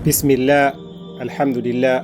بسم الله الحمد لله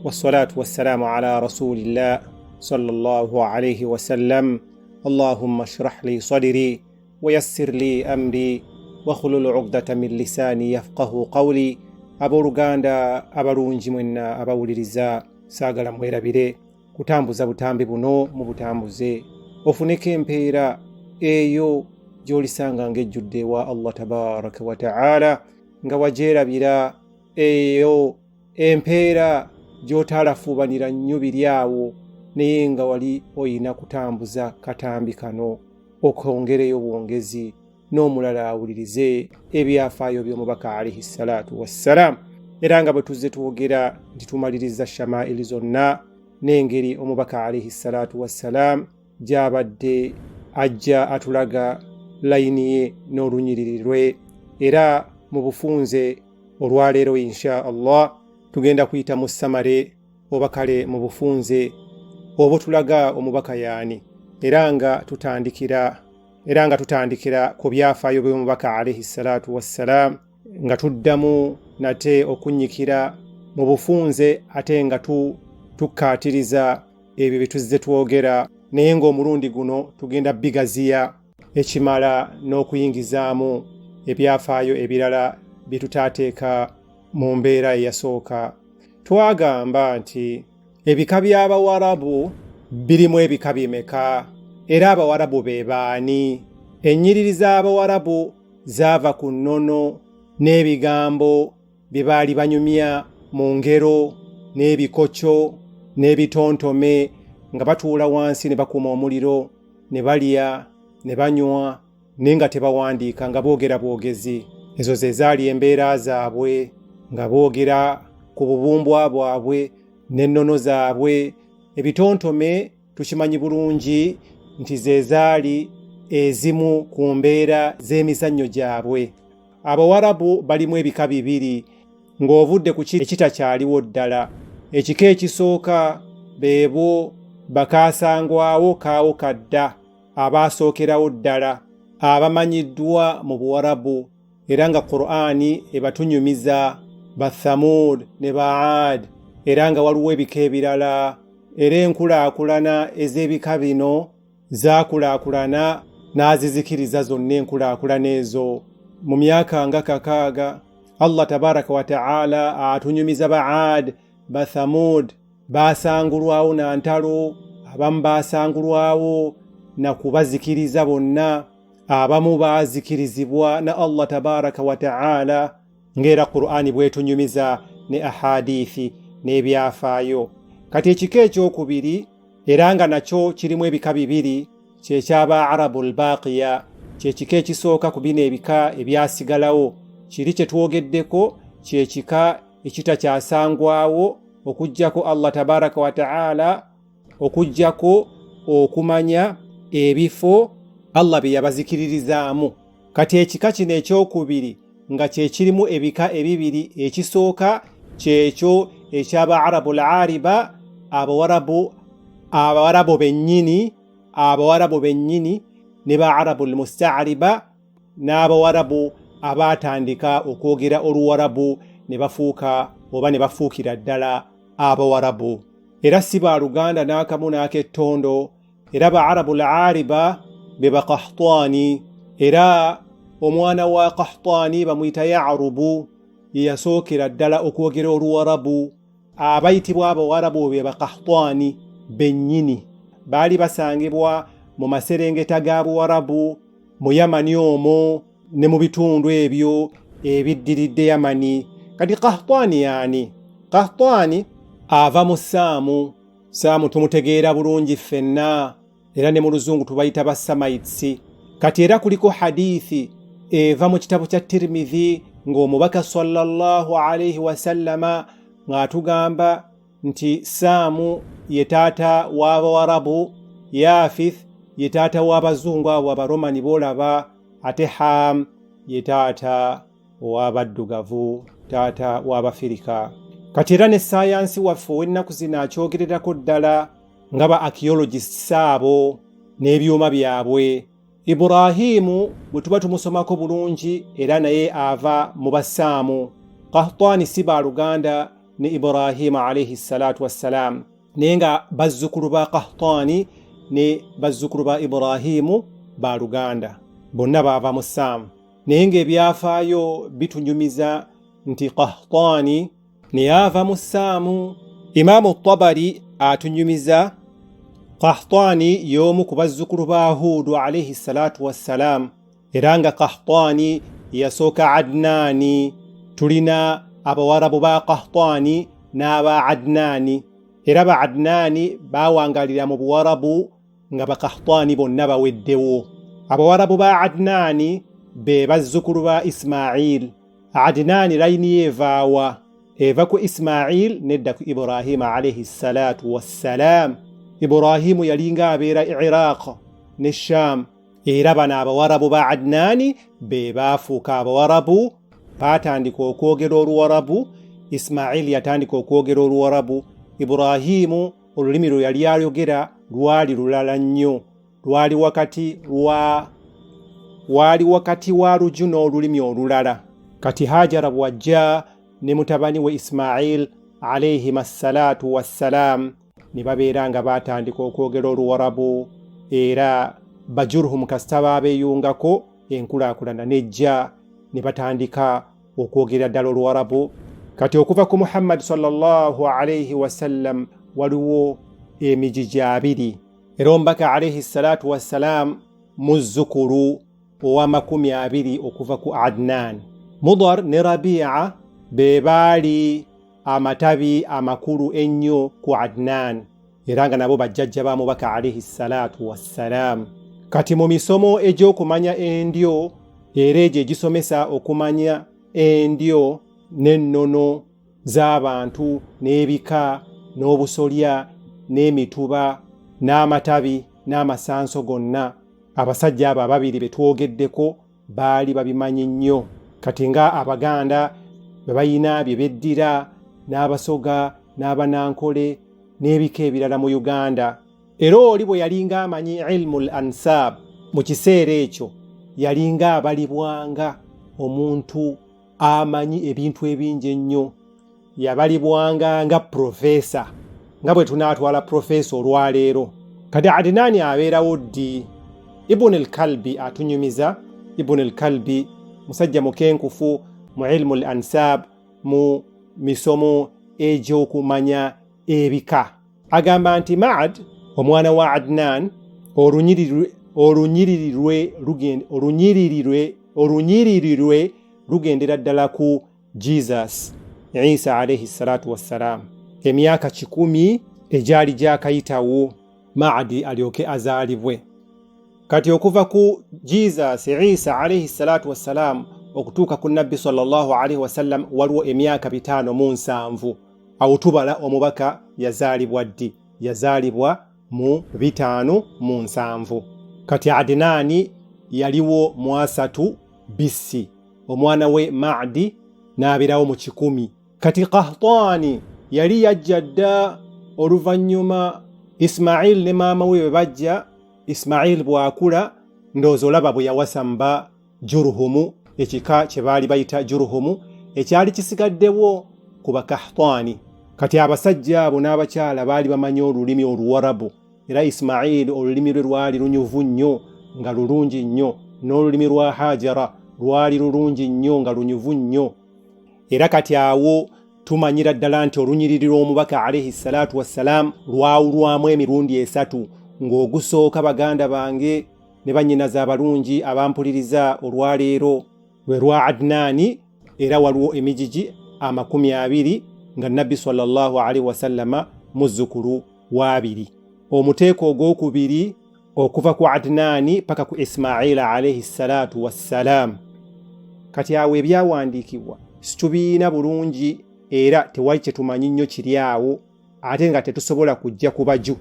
والصلاة والسلام على رسول الله صلى الله عليه وسلم اللهم اشرح لي صدري ويسر لي أمري واخلل عقدة من لساني يفقه قولي abooluganda abalungi mwenna abawuliriza saagala mwerabire kutambuza butambi buno mu butambuze ofuneko empeera eyo gy'olisanga ng'ejjudde ewa Allah tabaraka wa ta'ala nga wajeerabira eyo empeera gy'otaalafuubanira nnyo biri awo naye nga wali oyina kutambuza katambi kano okwongereyo bwongezi n'omulala awulirize ebyafaayo by'omubaka alayhi salaatu wassalaam era nga bwe tuzze twogera nti tumaliriza shamaili zonna n'engeri omubaka alayhi salaatu wassalaam gy'abadde ajja atulaga layini ye n'olunyiriri lwe era mu bufunze olwaleero insha Allah tugenda kuyita mu samare oba kale mu bufunze oba tulaga omubaka yaani era nga tutandikira ku byafaayo by'omubaka alayhi salaatu wassalaam nga tuddamu nate okunnyikira mu bufunze ate nga tukkaatiriza ebyo bye tuzze twogera naye ng'omulundi guno tugenda bigaziya ekimala n'okuyingizaamu ebyafaayo ebirala bye tutaateeka mu mbeera eyasooka. Twagamba nti ebika by'Abawarabu birimu ebika bimeka era Abawarabu be baani? Ennyiriri z'Abawarabu zaava ku nnono n'ebigambo bye baali banyumya mu ngero n'ebikokyo n'ebitontome nga batuula wansi ne bakuuma omuliro ne balya ne banywa naye nga tebawandiika nga boogera bwogezi. Ezo ze zaali embeera zaabwe nga boogera ku bubumbwa bwabwe n'ennono zaabwe. Ebitontome tukimanyi bulungi nti ze zaali ezimu ku mbeera z'emizannyo gyabwe. Abawarabu balimu ebika bibiri ng'ovudde ku ekitakyaliwo ddala. Ekika ekisooka beebo bakaasangwawo kaawo kadda abaasookerawo ddala abamanyiddwa mu Buwarabu era nga Qur'ani ebatunyumiza ba Thamud ne ba Aad era nga waliwo ebika ebirala era enkulaakulana ez'ebika bino zaakulaakulana n'azizikiriza zonna enkulaakulana ezo mu myaka nga 600. Allah tabaraka wa ta'ala atunyumiza ba Aad ba Thamud baasangulwawo na ntalo, abamu baasangulwawo na kubazikiriza bonna, abamu baazikirizibwa na Allah tabaraka wa ta'ala ng'era Qur'ani bwetunyumiza ne ahadithi n'ebyafaayo. Kati ekika ekyokubiri era nga nakyo kirimu ebika bibiri kyekyaba Arabul Baqiya, kyekika ekisooka ku bino ebika ebyasigalawo. Kiri kye twogeddeko kyekika ekitakyasangwawo okuggyako Allah tabaraka wa ta'ala okuggyako okumanya ebifo Allah bye yabazikiririzaamu. Kati ekika kino ekyokubiri nga kye kirimu ebika ebibiri, ekisooka kyekyo ekyaba Arabul Ariba, Abawarabu bennyini ne ba Arabul Musta'riba n'Abawarabu abaatandika okwogera Oluwarabu ne bafuuka oba ne bafuukira ddala Abawarabu. Era si ba Luganda n'akamu n'ak'ettondo. Era ba Arabul Ariba be ba Qahtani era omwana wa Qahtani bamuyita Ya'rubu ye yasookera ddala okwogera Oluwarabu. Abayitibwa Abawarabu be ba Qahtani bennyini baali basangibwa mu maserengeta ga Buwarabu mu Yamani omwo ne mu bitundu ebyo ebiddiridde Yamani. Kati Qahtani yaani? Qahtani ava mu Saamu tumutegeera bulungi ffenna era ne mu Luzungu tubayita ba Samites. Kati era kuliko hadithi eva mu kitabu kya Tirmidhi ng'omubaka sallallahu alayhi wasallama ng'atugamba nti Saamu ye taata w'Abawarabu, Yafith ye taata w'Abazungu abo Abaromani boolaba, ate Ham ye taata w'Abaddugavu, taata w'Abafirika. Kati era ne sayansi waffe ow'ennaku zino akyogererako ddala nga ba archaeologists abo n'ebyuma byabwe. Ibrahimu bwe tuba tumusomako bulungi era naye ava mu Basaamu Qahtani si baluganda ne Ibrahima alayhi salatu wassalam, naye nga bazzukulu ba Qahtani ne bazzukulu ba Ibrahimu baluganda, bonna baava mu Saamu. Naye ng'ebyafaayo bitunyumiza nti Qahtani ne yava mu Saamu. Imaamu Tabari atunyumiza Qahtani y'omu ku bazzukulu ba Huudu alayhi salatu wassalam, era nga Qahtani yasooka Adnaani. Tulina abawarabu ba Qahtani n'aba Adnaani, era ba Adnaani bawangalira mu buwarabu nga ba Qahtani bonna baweddewo. Abawarabu ba Adnaani be bazzukulu ba Ismail. Adnaani layini yeevaawa, eva ku Ismail nedda ku Ibrahima alayhi salatu wassalam. Ibrahimu yalinga abeera Iraq ne Sham, era bano abawarabu ba Adnaani be baafuuka abawarabu. Baatandika okwogera Oluwarabu, Ismail yatandika okwogera Oluwarabu. Ibrahimu olulimi lwe yali ayogera lwali lulala nnyo, lwali wakati wa luju n'olulimi olulala. Kati Hajara bw'ajja ne mutabani we Ismail alayhim assalatu wassalam ne babeera nga baatandika okwogera Oluwarabu, era Bajurhum kasita baabeeyungako enkulaakulana nejja ne batandika okwogera ddala Oluwarabu. Kati okuva ku Muhammad sallallahu alayhi wasallam waliwo emijiji abiri, era omubaka alayhi salatu wassalam muzzukulu owa20 okuva ku Adnan. Mudar ne Rabi'a be baali amatabi amakulu ennyo ku Adnan, era nga nabo bajjajja ba mubaka alayhi salatu wassalam. Kati mu misomo egy'okumanya endyo, era egyo egisomesa okumanya endyo n'ennono z'abantu n'ebika n'obusolya n'emituba n'amatabi n'amasanso gonna, abasajja abo ababiri be twogeddeko baali babimanyi nnyo. Kati nga Abaganda bwe bayina bye beddira, n'Abasoga n'Abanankole n'ebika ebirala mu Uganda. Era oli bwe yalinga amanyi ilmul ansab, mu kiseera ekyo yalinga abalibwanga omuntu amanyi ebintu ebingi ennyo. Yabalibwanga nga profesa, nga bwe tunaatwala profesa olwaleero. Kati Adnaani abeerawo ddi? Ibn al-Kalbi atunyumiza. Ibn al-Kalbi musajja mukenkufu mu ilmul ansab, mu misomo egy'okumanya ebika. Agamba nti Ma'ad omwana wa Adnan olunyiriri lugendera ddala ku Jesus Isa alayhi salatu wassalam. Emyaka 10 egyali gyakayitawo Maadi alyoke azaalibwe. Kati okuva ku Jesus Isa alayhi salatu wassalam okutuuka ku Nabbi sallallahu alayhi wasallam waliwo emyaka 507. Awo tubala omubaka yazaalibwa ddi? Yazaalibwa mu 507. Kati Adnaani yaliwo mu 3 BC. Omwana we Maadi n'abeerawo mu 10. Kati Qahtani yali yajja dda oluvannyuma Ismail ne maama we bajja. Ismail bw'akula ndowooza olaba bwe yawasa mba Jurhumu, ekika kye baali bayita Jurhumu ekyali kisigaddewo ku Bakahtani. Kati abasajja abo n'abakyala baali bamanyi olulimi Oluwarabu, era Ismail olulimi lwe lwali lunyuvu nnyo nga lulungi nnyo, n'olulimi lwa Hajara lwali lulungi nnyo nga lunyuvu nnyo. Era kati awo tumanyira ddala nti olunyiriri lw'omubaka alayhi salatu wassalam lwawulwamu emirundi 3, ng'ogusooka baganda bange ne bannyinaze abalungi abampuliriza olwaleero lwe lwa Adnaani, era waliwo emijiji 20 nga Nabbi sallallahu alayhi wasallama muzzukulu wa 2. Omuteeko ogwokubiri okuva ku Adnaani paka ku Ismail alayhi salatu wassalam. Kati awo ebyawandiikibwa situbiina bulungi, era tewali kye tumanyi nnyo kiri awo, ate nga tetusobola kujja ku baju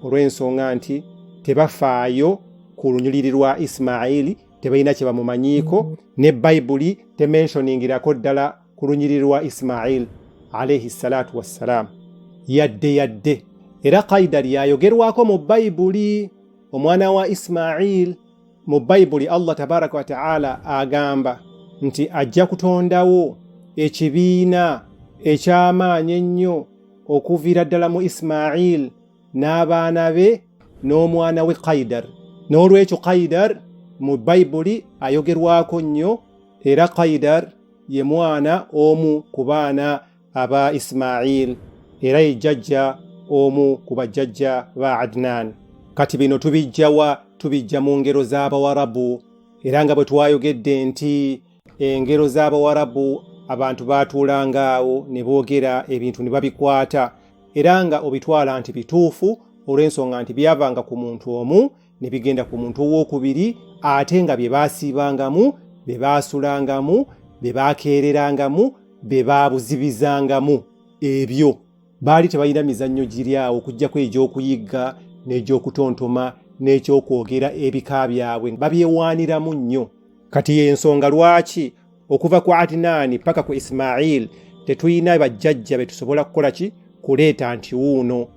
olw'ensonga nti tebafaayo ku lunyiriri lwa Ismail, tebalina kye bamumanyiiko, ne Bayibuli temensoningirako ddala ku lunyiriri lwa Ismail alayhi salatu wassalam yadde. Era Qaida lyayogerwako mu Bayibuli, omwana wa Ismail. Mu Bayibuli Allah tabaraka wa ta'ala agamba nti ajja kutondawo ekibiina eky'amaanyi ennyo okuviira ddala mu Ismail n'abaana be n'omwana we Qaidar. N'olwekyo Qaidar mu Bayibuli ayogerwako nnyo, era Qaidar ye mwana omu ku baana aba Ismail, era ye jjajja omu ku bajjajja ba Adnan. Kati bino tubijjawa? Tubijja mu ngero z'Abawarabu, era nga bwe twayogedde nti engero z'Abawarabu abantu baatuulanga awo ne boogera ebintu ne babikwata, era nga obitwala nti bituufu olw'ensonga nti byavanga ku muntu omu ne bigenda ku muntu owookubiri, ate nga bye baasiibangamu, bye baasulangamu, bye baakeererangamu, bye baabuzibizangamu, ebyo baali tebalina mizannyo giri awo okuggyako egy'okuyigga n'egy'okutontoma n'ekyokwogera ebika byabwe, babyewaaniramu nnyo. Kati y'ensonga lwaki okuva ku Adnaani paka ku Ismail tetulina bajjajja be tusobola kukola ki? Kuleeta nti wuuno.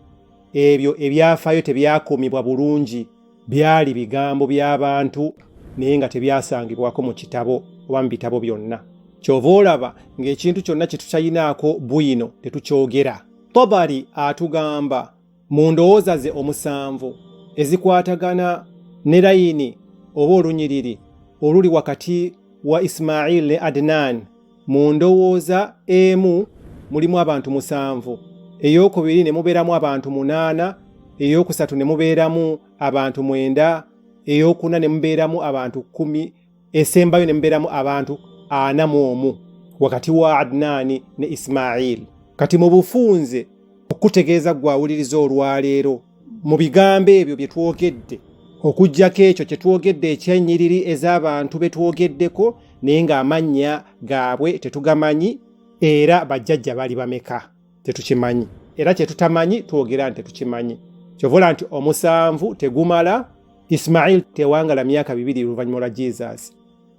Ebyo ebyafaayo tebyakuumibwa bulungi, byali bigambo by'abantu naye nga tebyasangibwako mu kitabo oba mu bitabo byonna. Kyova olaba ng'ekintu kyonna kye tukyayinaako bwino tetukyogera. Tabari atugamba mu ndowooza ze 7 ezikwatagana ne layini oba olunyiriri oluli wakati wa Ismail ne Adnan, mu ndowooza emu mulimu abantu 7, ey'okubiri ne mubeeramu abantu 8, ey'okusatu ne mubeeramu abantu 9, ey'okuna ne mubeeramu abantu 10, esembayo ne mubeeramu abantu 41 wakati wa Adnaani ne Ismail. Kati mu bufunze okutegeeza gwawuliriza olwaleero mu bigambo ebyo bye twogedde, okuggyako ekyo kye twogedde ekyennyiriri ez'abantu be twogeddeko naye ng'amannya gaabwe tetugamanyi, era bajjajja bali bameka tetukimanyi, era kye tutamanyi twogera nti tetukimanyi. Kyovola nti 7 tegumala. Ismail tewangala myaka 2 oluvannyuma lwa Jesus.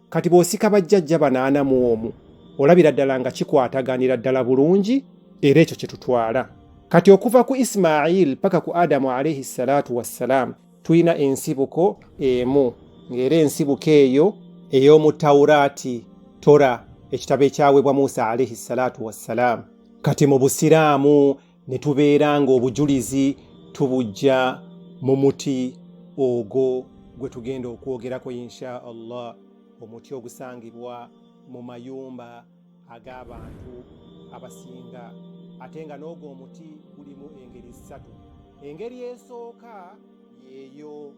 Kati bw'osika bajjajja 81 olabira ddala nga kikwataganira ddala bulungi, era ekyo kye tutwala. Kati okuva ku Ismail paka ku Adamu alayhi salatu wassalaam tulina ensibuko emu, ng'era ensibuko eyo ey'omu Tawuraati, Tora, ekitabo ekyaweebwa Musa alayhi salatu wassalaam. Kati mu Busiraamu ne tubeera ng'obujulizi tubujja mu muti ogwo gwe tugenda okwogerako insha Allah, omuti ogusangibwa mu mayumba ag'abantu abasinga, ate nga n'ogwo omuti gulimu engeri 3. Engeri esooka yeeyo